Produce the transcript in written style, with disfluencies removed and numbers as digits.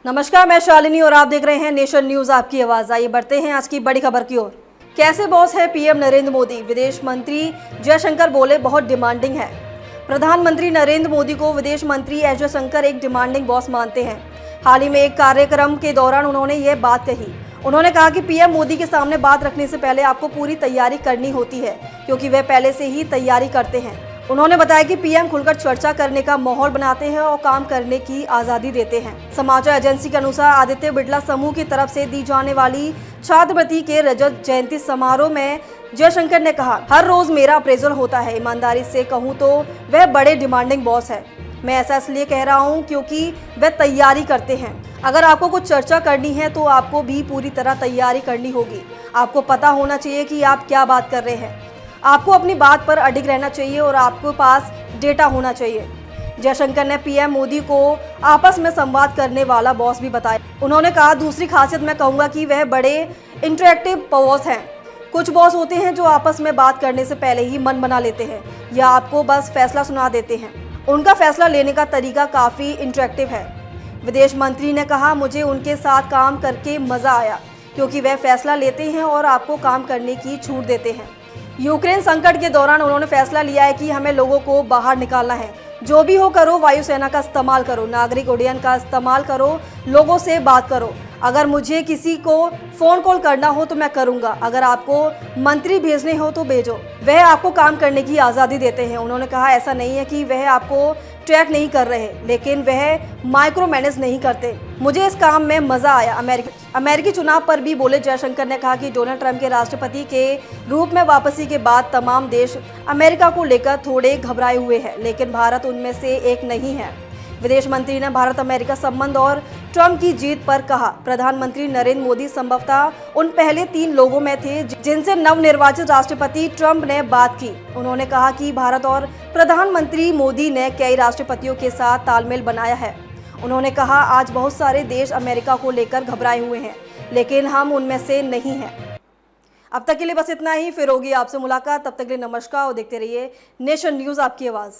नमस्कार, मैं शालिनी और आप देख रहे हैं नेशन न्यूज आपकी आवाज। आइए बढ़ते हैं आज की बड़ी खबर की ओर। कैसे बॉस है पीएम नरेंद्र मोदी? विदेश मंत्री जयशंकर बोले बहुत डिमांडिंग है। प्रधानमंत्री नरेंद्र मोदी को विदेश मंत्री एस जयशंकर एक डिमांडिंग बॉस मानते हैं। हाल ही में एक कार्यक्रम के दौरान उन्होंने ये बात कही। उन्होंने कहा कि पीएम मोदी के सामने बात रखने से पहले आपको पूरी तैयारी करनी होती है, क्योंकि वे पहले से ही तैयारी करते हैं। उन्होंने बताया कि पीएम खुलकर चर्चा करने का माहौल बनाते हैं और काम करने की आजादी देते हैं। समाचार एजेंसी के अनुसार आदित्य बिड़ला समूह की तरफ से दी जाने वाली छात्रवृत्ति के रजत जयंती समारोह में जयशंकर ने कहा, हर रोज मेरा अप्रेजल होता है। ईमानदारी से कहूँ तो वह बड़े डिमांडिंग बॉस है। मैं ऐसा इसलिए कह रहा हूँ क्योंकि वह तैयारी करते हैं। अगर आपको कुछ चर्चा करनी है तो आपको भी पूरी तरह तैयारी करनी होगी। आपको पता होना चाहिए कि आप क्या बात कर रहे हैं। आपको अपनी बात पर अडिग रहना चाहिए और आपके पास डेटा होना चाहिए। जयशंकर ने पीएम मोदी को आपस में संवाद करने वाला बॉस भी बताया। उन्होंने कहा, दूसरी खासियत मैं कहूँगा कि वह बड़े इंटरेक्टिव बॉस हैं। कुछ बॉस होते हैं जो आपस में बात करने से पहले ही मन बना लेते हैं या आपको बस फैसला सुना देते हैं। उनका फैसला लेने का तरीका काफ़ी इंटरेक्टिव है। विदेश मंत्री ने कहा, मुझे उनके साथ काम करके मज़ा आया क्योंकि वह फैसला लेते हैं और आपको काम करने की छूट देते हैं। यूक्रेन संकट के दौरान उन्होंने फैसला लिया है कि हमें लोगों को बाहर निकालना है। जो भी हो करो, वायुसेना का इस्तेमाल करो, नागरिक उड्डयन का इस्तेमाल करो, लोगों से बात करो। अगर मुझे किसी को फ़ोन कॉल करना हो तो मैं करूंगा। अगर आपको मंत्री भेजने हो तो भेजो। वह आपको काम करने की आज़ादी देते हैं। उन्होंने कहा, ऐसा नहीं है कि वह आपको ट्रैक नहीं कर रहे, लेकिन वह माइक्रो मैनेज नहीं करते। मुझे इस काम में मज़ा आया। अमेरिकी चुनाव पर भी बोले जयशंकर ने कहा कि डोनाल्ड ट्रंप के राष्ट्रपति के रूप में वापसी के बाद तमाम देश अमेरिका को लेकर थोड़े घबराए हुए हैं, लेकिन भारत उनमें से एक नहीं है। विदेश मंत्री ने भारत अमेरिका संबंध और ट्रंप की जीत पर कहा, प्रधानमंत्री नरेंद्र मोदी संभवतः उन पहले 3 लोगों में थे जिनसे नवनिर्वाचित राष्ट्रपति ट्रंप ने बात की। उन्होंने कहा कि भारत और प्रधानमंत्री मोदी ने कई राष्ट्रपतियों के साथ तालमेल बनाया है। उन्होंने कहा, आज बहुत सारे देश अमेरिका को लेकर घबराए हुए हैं, लेकिन हम उनमें से नहीं हैं। अब तक के लिए बस इतना ही। फिर होगी आपसे मुलाकात। तब तक के लिए नमस्कार और देखते रहिए नेशन न्यूज़ आपकी आवाज़।